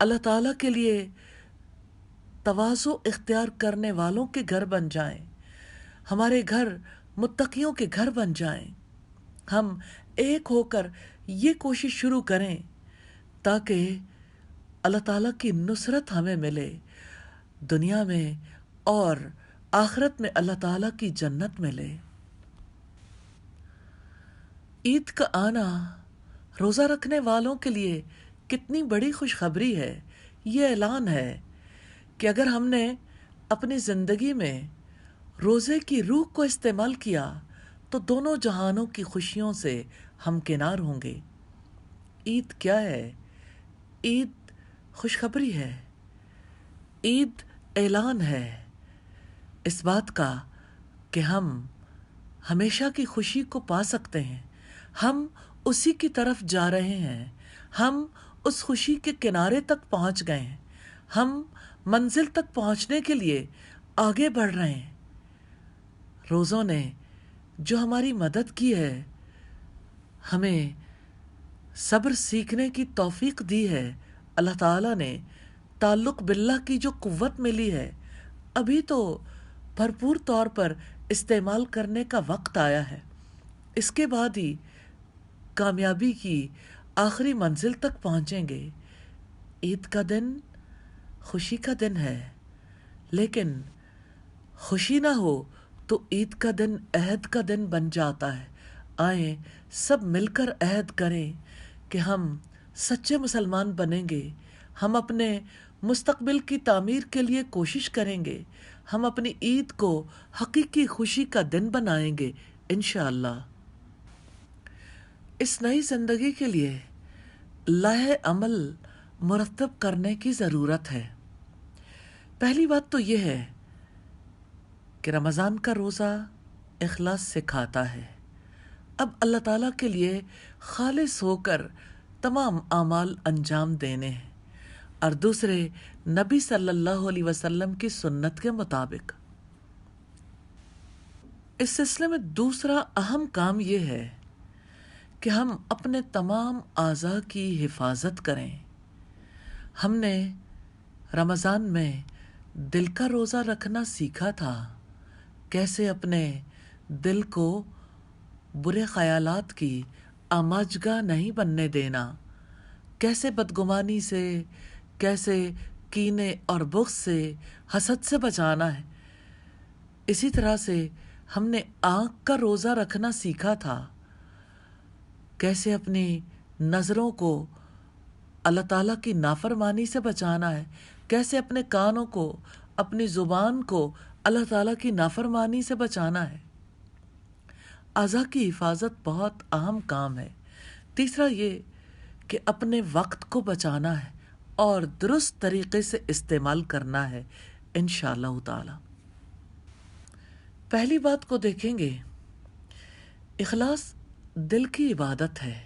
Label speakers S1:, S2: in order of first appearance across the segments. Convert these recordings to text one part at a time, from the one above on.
S1: اللہ تعالیٰ کے لیے تواضع اختیار کرنے والوں کے گھر بن جائیں، ہمارے گھر متقیوں کے گھر بن جائیں۔ ہم ایک ہو کر یہ کوشش شروع کریں تاکہ اللہ تعالیٰ کی نصرت ہمیں ملے، دنیا میں اور آخرت میں اللہ تعالیٰ کی جنت ملے۔ عید کا آنا روزہ رکھنے والوں کے لیے کتنی بڑی خوشخبری ہے۔ یہ اعلان ہے کہ اگر ہم نے اپنی زندگی میں روزے کی روح کو استعمال کیا تو دونوں جہانوں کی خوشیوں سے ہمکنار ہوں گے۔ عید کیا ہے؟ عید خوشخبری ہے، عید اعلان ہے اس بات کا کہ ہم ہمیشہ کی خوشی کو پا سکتے ہیں، ہم اسی کی طرف جا رہے ہیں، ہم اس خوشی کے کنارے تک پہنچ گئے ہیں، ہم منزل تک پہنچنے کے لیے آگے بڑھ رہے ہیں۔ روزوں نے جو ہماری مدد کی ہے، ہمیں صبر سیکھنے کی توفیق دی ہے، اللہ تعالیٰ نے تعلق باللہ کی جو قوت ملی ہے، ابھی تو بھرپور طور پر استعمال کرنے کا وقت آیا ہے۔ اس کے بعد ہی کامیابی کی آخری منزل تک پہنچیں گے۔ عید کا دن خوشی کا دن ہے، لیکن خوشی نہ ہو تو عید کا دن عہد کا دن بن جاتا ہے۔ آئیں سب مل کر عہد کریں کہ ہم سچے مسلمان بنیں گے، ہم اپنے مستقبل کی تعمیر کے لیے کوشش کریں گے، ہم اپنی عید کو حقیقی خوشی کا دن بنائیں گے انشاءاللہ۔ اس نئی زندگی کے لیے لائحہ عمل مرتب کرنے کی ضرورت ہے۔ پہلی بات تو یہ ہے کہ رمضان کا روزہ اخلاص سکھاتا ہے۔ اب اللہ تعالیٰ کے لیے خالص ہو کر تمام اعمال انجام دینے ہیں، اور دوسرے نبی صلی اللہ علیہ وسلم کی سنت کے مطابق۔ اس سلسلے میں دوسرا اہم کام یہ ہے کہ ہم اپنے تمام اعضاء کی حفاظت کریں۔ ہم نے رمضان میں دل کا روزہ رکھنا سیکھا تھا، کیسے اپنے دل کو برے خیالات کی آماجگاہ نہیں بننے دینا، کیسے بدگمانی سے، کیسے کینے اور بغض سے، حسد سے بچانا ہے۔ اسی طرح سے ہم نے آنکھ کا روزہ رکھنا سیکھا تھا، کیسے اپنی نظروں کو اللہ تعالیٰ کی نافرمانی سے بچانا ہے، کیسے اپنے کانوں کو، اپنی زبان کو اللہ تعالیٰ کی نافرمانی سے بچانا ہے۔ اعضاء کی حفاظت بہت اہم کام ہے۔ تیسرا یہ کہ اپنے وقت کو بچانا ہے اور درست طریقے سے استعمال کرنا ہے انشاءاللہ تعالی۔ پہلی بات کو دیکھیں گے، اخلاص دل کی عبادت ہے۔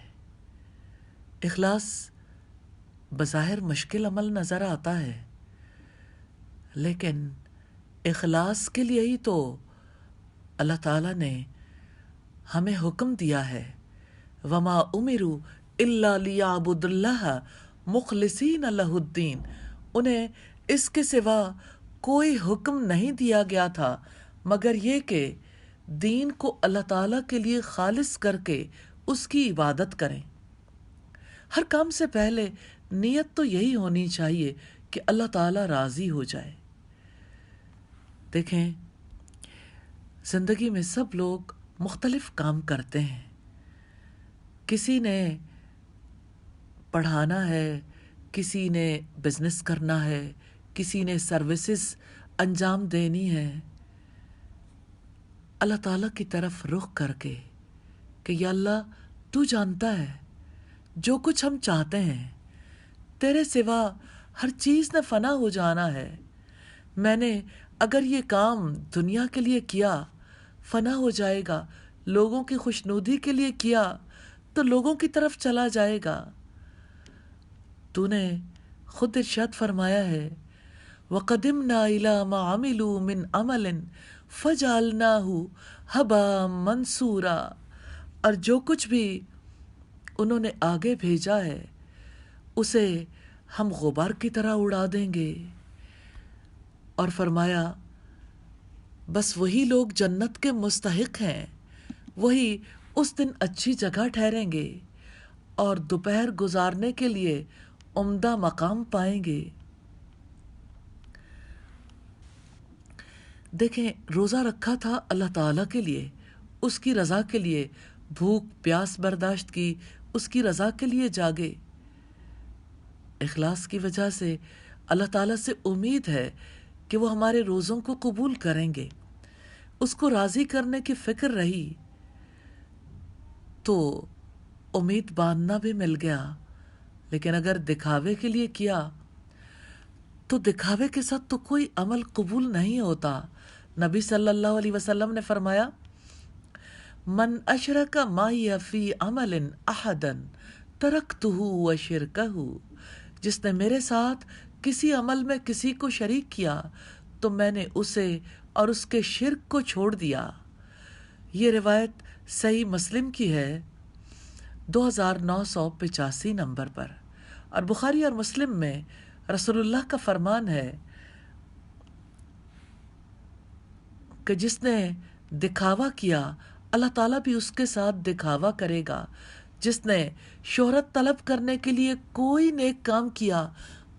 S1: اخلاص بظاہر مشکل عمل نظر آتا ہے، لیکن اخلاص کے لیے ہی تو اللہ تعالیٰ نے ہمیں حکم دیا ہے، وَمَا أُمِرُوا إِلَّا لِيَعْبُدُوا اللَّهَ مُخْلِصِينَ لَهُ الدِّينَ۔ انہیں اس کے سوا کوئی حکم نہیں دیا گیا تھا مگر یہ کہ دین کو اللہ تعالیٰ کے لیے خالص کر کے اس کی عبادت کریں۔ ہر کام سے پہلے نیت تو یہی ہونی چاہیے کہ اللہ تعالیٰ راضی ہو جائے۔ دیکھیں، زندگی میں سب لوگ مختلف کام کرتے ہیں، کسی نے پڑھانا ہے، کسی نے بزنس کرنا ہے، کسی نے سروسز انجام دینی ہے۔ اللہ تعالیٰ کی طرف رخ کر کے کہ یا اللہ تو جانتا ہے جو کچھ ہم چاہتے ہیں، تیرے سوا ہر چیز نے فنا ہو جانا ہے۔ میں نے اگر یہ کام دنیا کے لیے کیا فنا ہو جائے گا، لوگوں کی خوشنودی کے لیے کیا تو لوگوں کی طرف چلا جائے گا۔ تو نے خود ارشاد فرمایا ہے، وَقَدِمْنَا إِلَىٰ مَا عَمِلُوا مِنْ عَمَلٍ فَجَعَلْنَاهُ هَبَاءً مَنْثُورًا، اور جو کچھ بھی انہوں نے آگے بھیجا ہے اسے ہم غبار کی طرح اڑا دیں گے۔ اور فرمایا بس وہی لوگ جنت کے مستحق ہیں، وہی اس دن اچھی جگہ ٹھہریں گے اور دوپہر گزارنے کے لیے عمدہ مقام پائیں گے۔ دیکھیں، روزہ رکھا تھا اللہ تعالیٰ کے لیے، اس کی رضا کے لیے، بھوک پیاس برداشت کی اس کی رضا کے لیے جاگے۔ اخلاص کی وجہ سے اللہ تعالیٰ سے امید ہے کہ وہ ہمارے روزوں کو قبول کریں گے، اس کو راضی کرنے کی فکر رہی تو امید باندھنا بھی مل گیا۔ لیکن اگر دکھاوے کے لیے کیا تو دکھاوے کے ساتھ تو کوئی عمل قبول نہیں ہوتا۔ نبی صلی اللہ علیہ وسلم نے فرمایا من اشرک معی فی عمل احدا ترکتہ وشرکہ، جس نے میرے ساتھ کسی عمل میں کسی کو شریک کیا تو میں نے اسے اور اس کے شرک کو چھوڑ دیا۔ یہ روایت صحیح مسلم کی ہے 2985 نمبر پر، اور بخاری اور مسلم میں رسول اللہ کا فرمان ہے کہ جس نے دکھاوا کیا اللہ تعالیٰ بھی اس کے ساتھ دکھاوا کرے گا، جس نے شہرت طلب کرنے کے لیے کوئی نیک کام کیا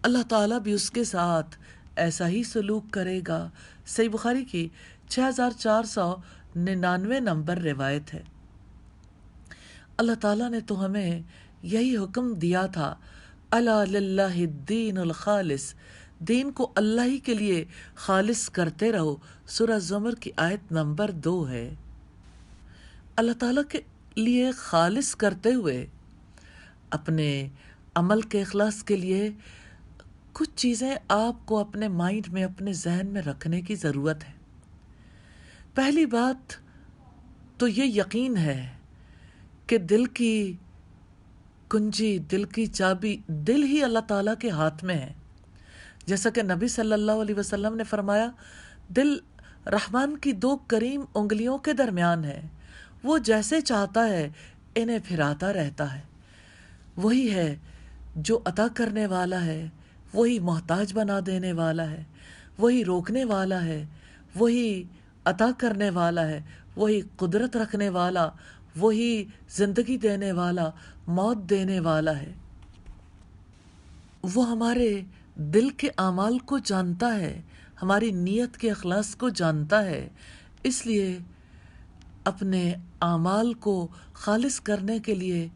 S1: اللہ تعالیٰ بھی اس کے ساتھ ایسا ہی سلوک کرے گا۔ صحیح بخاری کی 6499 نمبر روایت ہے۔ اللہ تعالیٰ نے تو ہمیں یہی حکم دیا تھا، الا للہ الدین الخالص، دین کو اللہ ہی کے لیے خالص کرتے رہو۔ سورہ زمر کی آیت نمبر 2 ہے۔ اللہ تعالیٰ کے لیے خالص کرتے ہوئے اپنے عمل کے اخلاص کے لیے کچھ چیزیں آپ کو اپنے مائنڈ میں، اپنے ذہن میں رکھنے کی ضرورت ہے۔ پہلی بات تو یہ یقین ہے کہ دل کی کنجی، دل کی چابی، دل ہی اللہ تعالیٰ کے ہاتھ میں ہے۔ جیسا کہ نبی صلی اللہ علیہ وسلم نے فرمایا دل رحمان کی 2 کریم انگلیوں کے درمیان ہے، وہ جیسے چاہتا ہے انہیں پھراتا رہتا ہے۔ وہی ہے جو عطا کرنے والا ہے، وہی محتاج بنا دینے والا ہے، وہی روکنے والا ہے، وہی عطا کرنے والا ہے، وہی قدرت رکھنے والا، وہی زندگی دینے والا، موت دینے والا ہے۔ وہ ہمارے دل کے اعمال کو جانتا ہے، ہماری نیت کے اخلاص کو جانتا ہے، اس لیے اپنے اعمال کو خالص کرنے کے لیے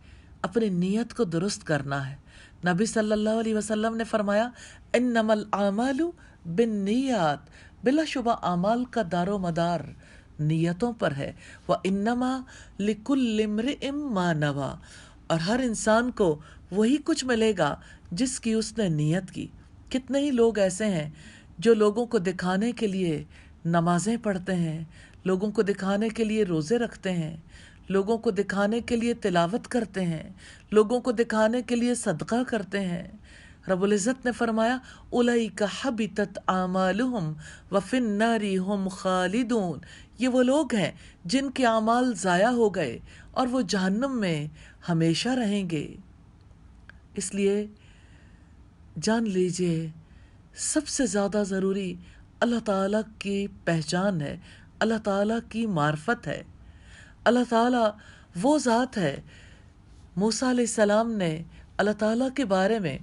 S1: اپنی نیت کو درست کرنا ہے۔ نبی صلی اللہ علیہ وسلم نے فرمایا انما الاعمال بالنیات، بلا شبہ اعمال کا دار و مدار نیتوں پر ہے، وَإِنَّمَا لِكُلِّ امْرِئٍ مَّا نَوَىٰ، اور ہر انسان کو وہی کچھ ملے گا جس کی اس نے نیت کی۔ کتنے ہی لوگ ایسے ہیں جو لوگوں کو دکھانے کے لیے نمازیں پڑھتے ہیں، لوگوں کو دکھانے کے لیے روزے رکھتے ہیں، لوگوں کو دکھانے کے لیے تلاوت کرتے ہیں، لوگوں کو دکھانے کے لیے صدقہ کرتے ہیں۔ رب العزت نے فرمایا اولئک حبطت اعمالہم وفی النار ہم خالدون، یہ وہ لوگ ہیں جن کے اعمال ضائع ہو گئے اور وہ جہنم میں ہمیشہ رہیں گے۔ اس لیے جان لیجئے سب سے زیادہ ضروری اللہ تعالیٰ کی پہچان ہے، اللہ تعالیٰ کی معرفت ہے۔ اللہ تعالیٰ وہ ذات ہے، موسیٰ علیہ السلام نے اللہ تعالیٰ کے بارے میں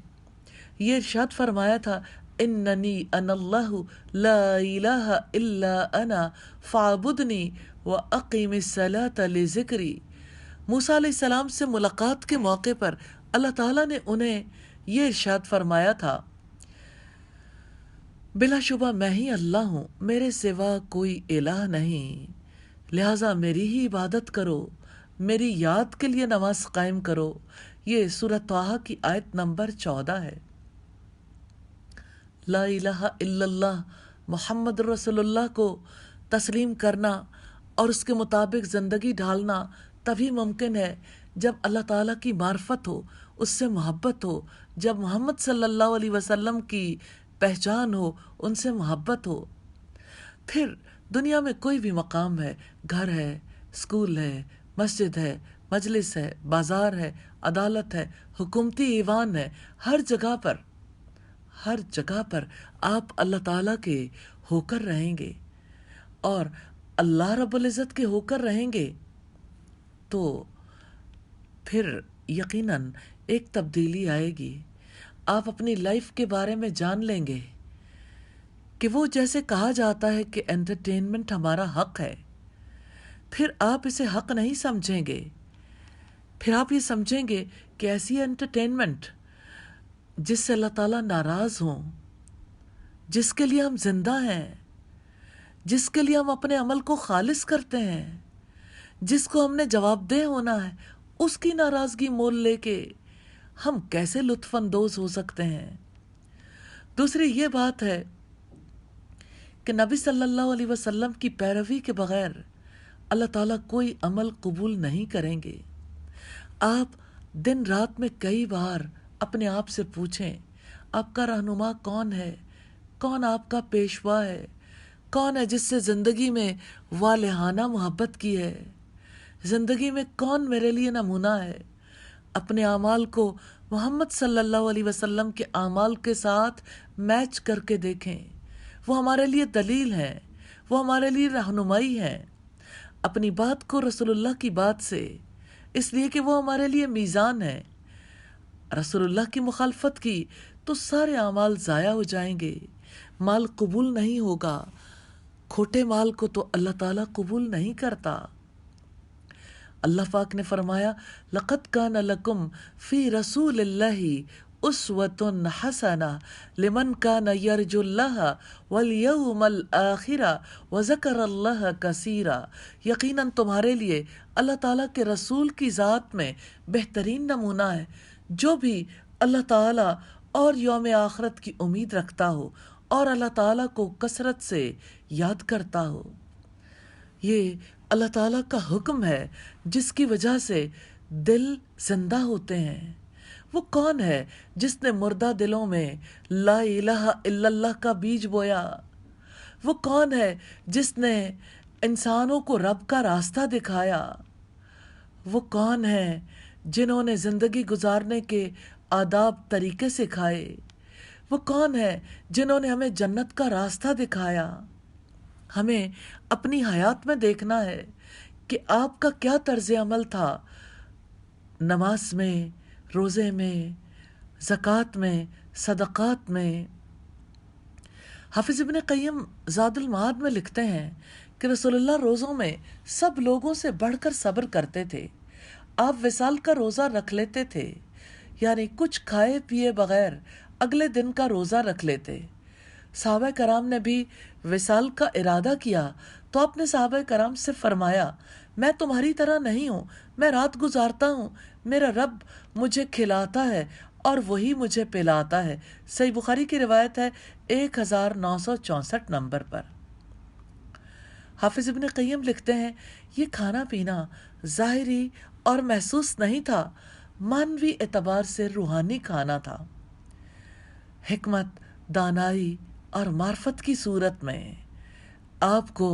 S1: یہ ارشاد فرمایا تھا اننی انا اللہ لا الہ الا انا فاعبدنی واقم الصلاۃ لذکری۔ موسیٰ علیہ السلام سے ملاقات کے موقع پر اللہ تعالیٰ نے انہیں یہ ارشاد فرمایا تھا بلا شبہ میں ہی اللہ ہوں، میرے سوا کوئی الہ نہیں، لہٰذا میری ہی عبادت کرو، میری یاد کے لیے نماز قائم کرو۔ یہ سورہ طٰہٰ کی آیت نمبر 14 ہے۔ لا الہ الا اللہ محمد رسول اللہ کو تسلیم کرنا اور اس کے مطابق زندگی ڈھالنا تبھی ممکن ہے جب اللہ تعالیٰ کی معرفت ہو، اس سے محبت ہو، جب محمد صلی اللہ علیہ وسلم کی پہچان ہو، ان سے محبت ہو۔ پھر دنیا میں کوئی بھی مقام ہے، گھر ہے، اسکول ہے، مسجد ہے، مجلس ہے، بازار ہے، عدالت ہے، حکومتی ایوان ہے، ہر جگہ پر ہر جگہ پر آپ اللہ تعالیٰ کے ہو کر رہیں گے اور اللہ رب العزت کے ہو کر رہیں گے تو پھر یقیناً ایک تبدیلی آئے گی. آپ اپنی لائف کے بارے میں جان لیں گے کہ وہ جیسے کہا جاتا ہے کہ انٹرٹینمنٹ ہمارا حق ہے، پھر آپ اسے حق نہیں سمجھیں گے. پھر آپ یہ سمجھیں گے کہ ایسی انٹرٹینمنٹ جس سے اللہ تعالیٰ ناراض ہوں، جس کے لیے ہم زندہ ہیں، جس کے لیے ہم اپنے عمل کو خالص کرتے ہیں، جس کو ہم نے جواب دہ ہونا ہے، اس کی ناراضگی مول لے کے ہم کیسے لطف اندوز ہو سکتے ہیں. دوسری یہ بات ہے کہ نبی صلی اللہ علیہ وسلم کی پیروی کے بغیر اللہ تعالیٰ کوئی عمل قبول نہیں کریں گے. آپ دن رات میں کئی بار اپنے آپ سے پوچھیں آپ کا رہنما کون ہے، کون آپ کا پیشوا ہے، کون ہے جس سے زندگی میں والہانہ محبت کی ہے، زندگی میں کون میرے لیے نمونہ ہے. اپنے اعمال کو محمد صلی اللہ علیہ وسلم کے اعمال کے ساتھ میچ کر کے دیکھیں. وہ ہمارے لیے دلیل ہیں، وہ ہمارے لیے رہنمائی ہیں. اپنی بات کو رسول اللہ کی بات سے، اس لیے کہ وہ ہمارے لیے میزان ہے. رسول اللہ کی مخالفت کی تو سارے اعمال ضائع ہو جائیں گے، مال قبول نہیں ہوگا. کھوٹے مال کو تو اللہ تعالیٰ قبول نہیں کرتا. اللہ پاک نے فرمایا لَقَدْ كَانَ لَكُمْ فِي رَسُولِ اللَّهِ أُسْوَةٌ حَسَنَةٌ لِمَنْ كَانَ يَرْجُو اللَّهَ وَالْيَوْمَ الْآخِرَ وَذَكَرَ اللَّهَ كَثِيرًا. یقیناً تمہارے لیے اللہ تعالیٰ کے رسول کی ذات میں بہترین نمونہ ہے جو بھی اللہ تعالیٰ اور یوم آخرت کی امید رکھتا ہو اور اللہ تعالیٰ کو کثرت سے یاد کرتا ہو. یہ اللہ تعالیٰ کا حکم ہے جس کی وجہ سے دل زندہ ہوتے ہیں. وہ کون ہے جس نے مردہ دلوں میں لا الہ الا اللہ کا بیج بویا؟ وہ کون ہے جس نے انسانوں کو رب کا راستہ دکھایا؟ وہ کون ہے جنہوں نے زندگی گزارنے کے آداب طریقے سکھائے؟ وہ کون ہے جنہوں نے ہمیں جنت کا راستہ دکھایا؟ ہمیں اپنی حیات میں دیکھنا ہے کہ آپ کا کیا طرز عمل تھا، نماز میں، روزے میں، زکوٰۃ میں، صدقات میں. حافظ ابن قیم زاد المعاد میں لکھتے ہیں کہ رسول اللہ روزوں میں سب لوگوں سے بڑھ کر صبر کرتے تھے. آپ وصال کا روزہ رکھ لیتے تھے، یعنی کچھ کھائے پیے بغیر اگلے دن کا روزہ رکھ لیتے. صحابہ کرام نے بھی وصال کا ارادہ کیا تو آپ نے صحابہ کرام سے فرمایا میں تمہاری طرح نہیں ہوں، میں رات گزارتا ہوں، میرا رب مجھے کھلاتا ہے اور وہی مجھے پلاتا ہے. صحیح بخاری کی روایت ہے 1964 نمبر پر. حافظ ابن قیم لکھتے ہیں یہ کھانا پینا ظاہری اور محسوس نہیں تھا، معنوی اعتبار سے روحانی کھانا تھا. حکمت، دانائی اور معرفت کی صورت میں آپ کو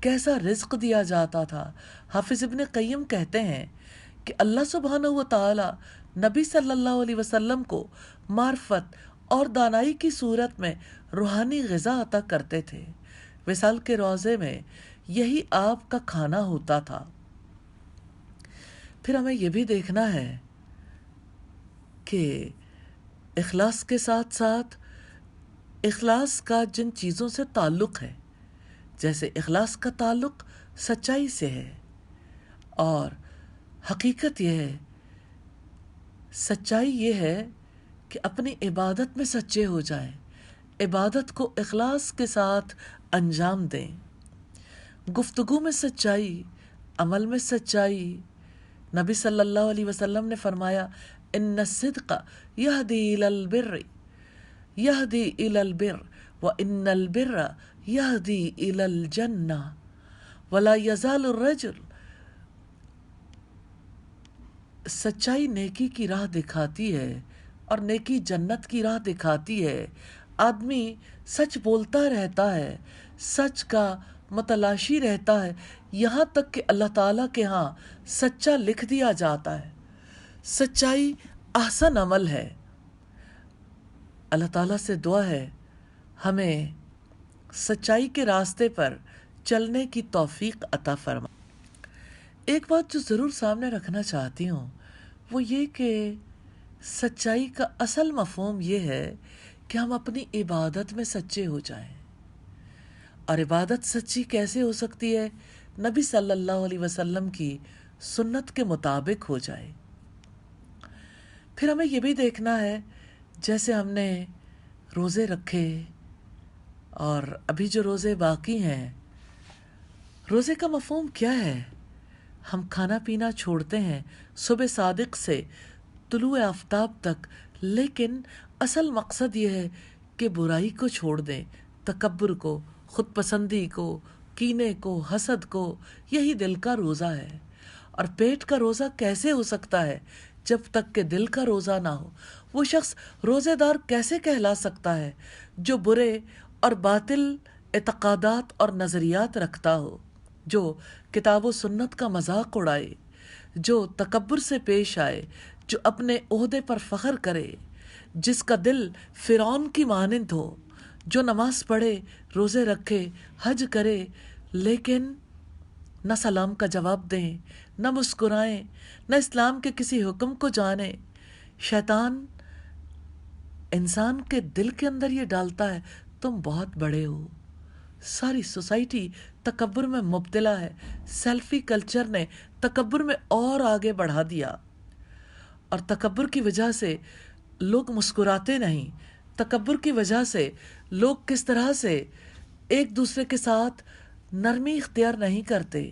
S1: کیسا رزق دیا جاتا تھا. حافظ ابن قیم کہتے ہیں کہ اللہ سبحانہ و تعالی نبی صلی اللہ علیہ وسلم کو معرفت اور دانائی کی صورت میں روحانی غذا عطا کرتے تھے. وصال کے روزے میں یہی آپ کا کھانا ہوتا تھا. پھر ہمیں یہ بھی دیکھنا ہے کہ اخلاص کے ساتھ ساتھ اخلاص کا جن چیزوں سے تعلق ہے، جیسے اخلاص کا تعلق سچائی سے ہے، اور حقیقت یہ ہے، سچائی یہ ہے کہ اپنی عبادت میں سچے ہو جائیں، عبادت کو اخلاص کے ساتھ انجام دیں. گفتگو میں سچائی، عمل میں سچائی. نبی صلی اللہ علیہ وسلم نے فرمایا ان الصدق یہدی الی البر یہدی الی البر وان البر یہدی الی الجنہ ولا یزال الرجل. سچائی نیکی کی راہ دکھاتی ہے اور نیکی جنت کی راہ دکھاتی ہے. آدمی سچ بولتا رہتا ہے، سچ کا متلاشی رہتا ہے، یہاں تک کہ اللہ تعالیٰ کے ہاں سچا لکھ دیا جاتا ہے. سچائی احسن عمل ہے. اللہ تعالیٰ سے دعا ہے ہمیں سچائی کے راستے پر چلنے کی توفیق عطا فرما۔ ایک بات جو ضرور سامنے رکھنا چاہتی ہوں وہ یہ کہ سچائی کا اصل مفہوم یہ ہے کہ ہم اپنی عبادت میں سچے ہو جائیں۔ اور عبادت سچی کیسے ہو سکتی ہے؟ نبی صلی اللہ علیہ وسلم کی سنت کے مطابق ہو جائے۔ پھر ہمیں یہ بھی دیکھنا ہے جیسے ہم نے روزے رکھے اور ابھی جو روزے باقی ہیں، روزے کا مفہوم کیا ہے؟ ہم کھانا پینا چھوڑتے ہیں صبح صادق سے طلوع آفتاب تک، لیکن اصل مقصد یہ ہے کہ برائی کو چھوڑ دیں، تکبر کو، خود پسندی کو، کینے کو، حسد کو۔ یہی دل کا روزہ ہے۔ اور پیٹ کا روزہ کیسے ہو سکتا ہے جب تک کہ دل کا روزہ نہ ہو؟ وہ شخص روزے دار کیسے کہلا سکتا ہے جو برے اور باطل اعتقادات اور نظریات رکھتا ہو، جو کتاب و سنت کا مذاق اڑائے، جو تکبر سے پیش آئے، جو اپنے عہدے پر فخر کرے، جس کا دل فرعون کی مانند ہو، جو نماز پڑھے، روزے رکھے، حج کرے، لیکن نہ سلام کا جواب دیں، نہ مسکرائیں، نہ اسلام کے کسی حکم کو جانیں۔ شیطان انسان کے دل کے اندر یہ ڈالتا ہے تم بہت بڑے ہو۔ ساری سوسائٹی تکبر میں مبتلا ہے۔ سیلفی کلچر نے تکبر میں اور آگے بڑھا دیا، اور تکبر کی وجہ سے لوگ مسکراتے نہیں۔ تکبر کی وجہ سے لوگ کس طرح سے ایک دوسرے کے ساتھ نرمی اختیار نہیں کرتے۔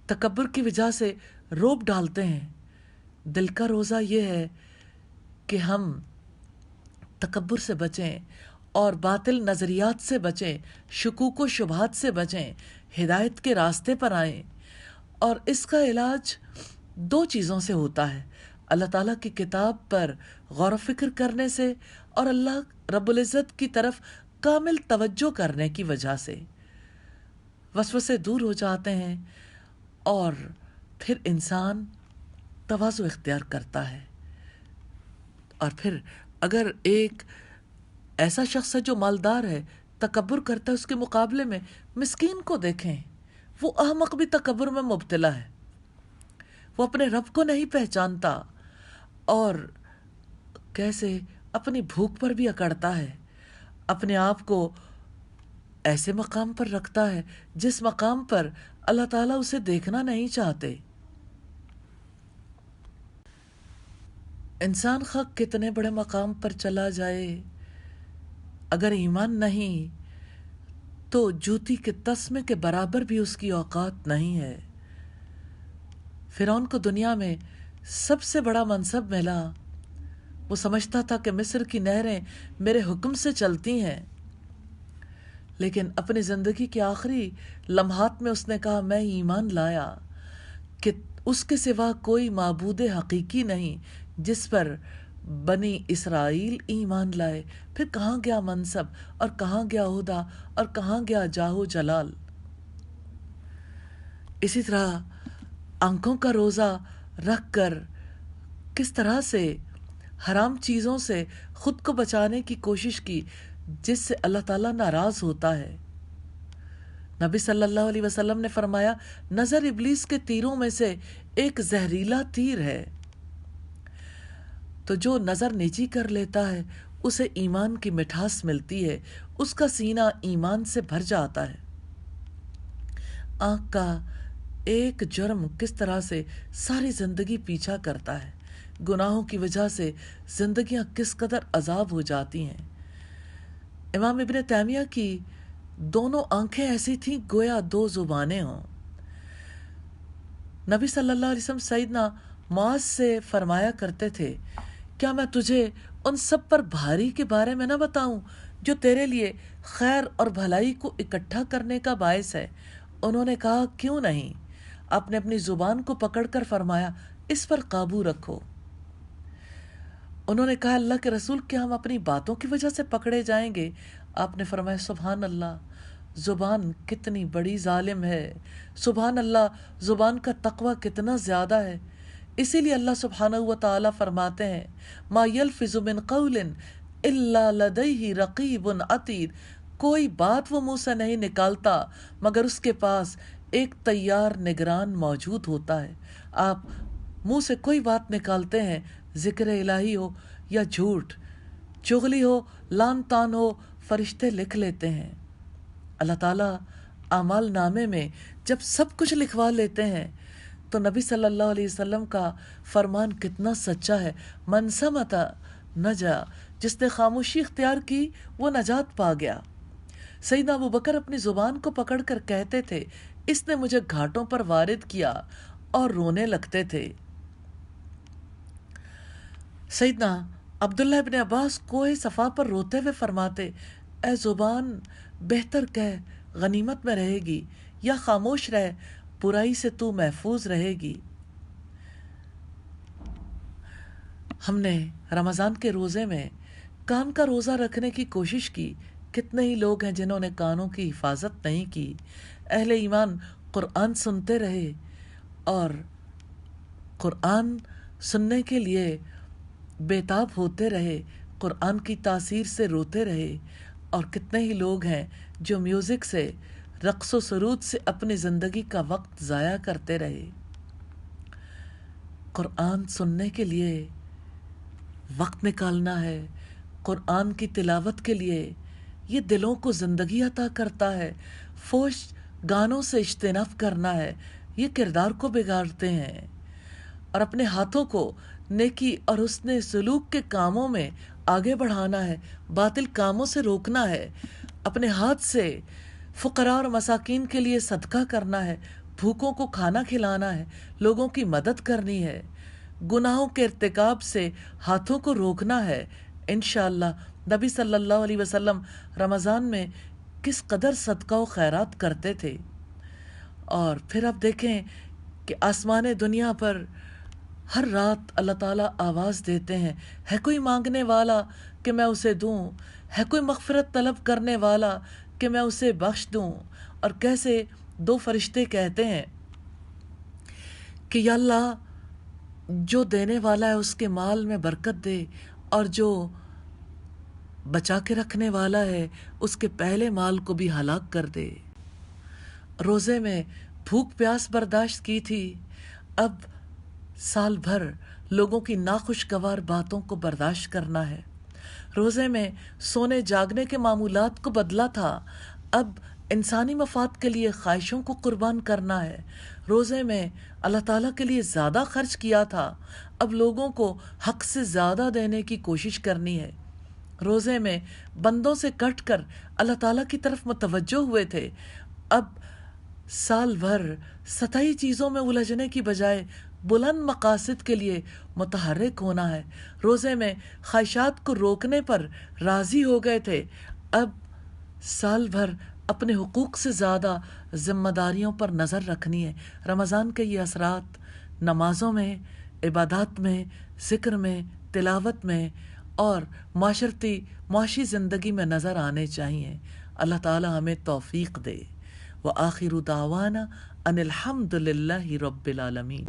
S1: تکبر کی وجہ سے روب ڈالتے ہیں۔ دل کا روزہ یہ ہے کہ ہم تکبر سے بچیں اور باطل نظریات سے بچیں، شکوک و شبہات سے بچیں، ہدایت کے راستے پر آئیں۔ اور اس کا علاج دو چیزوں سے ہوتا ہے: اللہ تعالیٰ کی کتاب پر غور و فکر کرنے سے، اور اللہ رب العزت کی طرف کامل توجہ کرنے کی وجہ سے۔ وسوسے دور ہو جاتے ہیں اور پھر انسان تواضع اختیار کرتا ہے۔ اور پھر اگر ایک ایسا شخص ہے جو مالدار ہے، تکبر کرتا ہے، اس کے مقابلے میں مسکین کو دیکھیں، وہ احمق بھی تکبر میں مبتلا ہے، وہ اپنے رب کو نہیں پہچانتا اور کیسے اپنی بھوک پر بھی اکڑتا ہے، اپنے آپ کو ایسے مقام پر رکھتا ہے جس مقام پر اللہ تعالیٰ اسے دیکھنا نہیں چاہتے۔ انسان خواہ کتنے بڑے مقام پر چلا جائے، اگر ایمان نہیں تو جوتی کے تسمے کے برابر بھی اس کی اوقات نہیں ہے۔ فرعون کو دنیا میں سب سے بڑا منصب ملا، وہ سمجھتا تھا کہ مصر کی نہریں میرے حکم سے چلتی ہیں، لیکن اپنی زندگی کے آخری لمحات میں اس نے کہا میں ایمان لایا کہ اس کے سوا کوئی معبود حقیقی نہیں جس پر بنی اسرائیل ایمان لائے۔ پھر کہاں گیا منصب، اور کہاں گیا عہدہ، اور کہاں گیا جاہ و جلال؟ اسی طرح آنکھوں کا روزہ رکھ کر کس طرح سے حرام چیزوں سے خود کو بچانے کی کوشش کی جس سے اللہ تعالیٰ ناراض ہوتا ہے۔ نبی صلی اللہ علیہ وسلم نے فرمایا نظر ابلیس کے تیروں میں سے ایک زہریلا تیر ہے، تو جو نظر نیچی کر لیتا ہے اسے ایمان کی مٹھاس ملتی ہے، اس کا سینہ ایمان سے بھر جاتا ہے۔ آنکھ کا ایک جرم کس طرح سے ساری زندگی پیچھا کرتا ہے، گناہوں کی وجہ سے زندگیاں کس قدر عذاب ہو جاتی ہیں۔ امام ابن تیمیہ کی دونوں آنکھیں ایسی تھیں گویا دو زبانیں ہوں۔ نبی صلی اللہ علیہ وسلم سیدنا معاذ سے فرمایا کرتے تھے کیا میں تجھے ان سب پر بھاری کے بارے میں نہ بتاؤں جو تیرے لیے خیر اور بھلائی کو اکٹھا کرنے کا باعث ہے؟ انہوں نے کہا کیوں نہیں؟ آپ نے اپنی زبان کو پکڑ کر فرمایا اس پر قابو رکھو۔ انہوں نے کہا اللہ کے رسول کیا ہم اپنی باتوں کی وجہ سے پکڑے جائیں گے؟ آپ نے فرمایا سبحان اللہ، زبان کتنی بڑی ظالم ہے، سبحان اللہ، زبان کا تقوی کتنا زیادہ ہے۔ اسی لیے اللہ سبحانہ و تعالیٰ فرماتے ہیں ما یلفظ من قول الا لدیہ رقیب عتید، کوئی بات وہ منہ سے نہیں نکالتا مگر اس کے پاس ایک تیار نگران موجود ہوتا ہے۔ آپ منہ سے کوئی بات نکالتے ہیں، ذکر الہی ہو یا جھوٹ، چغلی ہو، لان تان ہو، فرشتے لکھ لیتے ہیں۔ اللہ تعالیٰ اعمال نامے میں جب سب کچھ لکھوا لیتے ہیں تو نبی صلی اللہ علیہ وسلم کا فرمان کتنا سچا ہے، من صمت نجا، جس نے خاموشی اختیار کی وہ نجات پا گیا۔ سیدنا ابو بکر اپنی زبان کو پکڑ کر کہتے تھے، اس نے مجھے گھاٹوں پر وارد کیا، اور رونے لگتے تھے۔ سیدنا عبداللہ ابن عباس کوہ صفا پر روتے ہوئے فرماتے، اے زبان بہتر کہہ غنیمت میں رہے گی، یا خاموش رہ برائی سے تو محفوظ رہے گی۔ ہم نے رمضان کے روزے میں کان کا روزہ رکھنے کی کوشش کی، کتنے ہی لوگ ہیں جنہوں نے کانوں کی حفاظت نہیں کی۔ اہل ایمان قرآن سنتے رہے اور قرآن سننے کے لیے بے تاب ہوتے رہے، قرآن کی تاثیر سے روتے رہے، اور کتنے ہی لوگ ہیں جو میوزک سے، رقص و سرود سے اپنی زندگی کا وقت ضائع کرتے رہے۔ قرآن سننے کے لیے وقت نکالنا ہے، قرآن کی تلاوت کے لیے، یہ دلوں کو زندگی عطا کرتا ہے۔ فحش گانوں سے اجتناب کرنا ہے، یہ کردار کو بگاڑتے ہیں، اور اپنے ہاتھوں کو نیکی اور حسن سلوک کے کاموں میں آگے بڑھانا ہے، باطل کاموں سے روکنا ہے، اپنے ہاتھ سے فقراء اور مساکین کے لیے صدقہ کرنا ہے، بھوکوں کو کھانا کھلانا ہے، لوگوں کی مدد کرنی ہے، گناہوں کے ارتکاب سے ہاتھوں کو روکنا ہے۔ انشاءاللہ نبی صلی اللہ علیہ وسلم رمضان میں کس قدر صدقہ و خیرات کرتے تھے، اور پھر اب دیکھیں کہ آسمان دنیا پر ہر رات اللہ تعالیٰ آواز دیتے ہیں، ہے کوئی مانگنے والا کہ میں اسے دوں، ہے کوئی مغفرت طلب کرنے والا کہ میں اسے بخش دوں۔ اور کیسے دو فرشتے کہتے ہیں کہ یا اللہ، جو دینے والا ہے اس کے مال میں برکت دے، اور جو بچا کے رکھنے والا ہے اس کے پہلے مال کو بھی ہلاک کر دے۔ روزے میں بھوک پیاس برداشت کی تھی، اب سال بھر لوگوں کی ناخوشگوار باتوں کو برداشت کرنا ہے۔ روزے میں سونے جاگنے کے معمولات کو بدلا تھا، اب انسانی مفاد کے لیے خواہشوں کو قربان کرنا ہے۔ روزے میں اللہ تعالیٰ کے لیے زیادہ خرچ کیا تھا، اب لوگوں کو حق سے زیادہ دینے کی کوشش کرنی ہے۔ روزے میں بندوں سے کٹ کر اللہ تعالیٰ کی طرف متوجہ ہوئے تھے، اب سال بھر سطحی چیزوں میں الجھنے کی بجائے بلند مقاصد کے لیے متحرک ہونا ہے۔ روزے میں خواہشات کو روکنے پر راضی ہو گئے تھے، اب سال بھر اپنے حقوق سے زیادہ ذمہ داریوں پر نظر رکھنی ہے۔ رمضان کے یہ اثرات نمازوں میں، عبادات میں، ذکر میں، تلاوت میں اور معاشی زندگی میں نظر آنے چاہیے۔ اللہ تعالی ہمیں توفیق دے۔ وآخر دعوانا ان الحمد للہ رب العالمین۔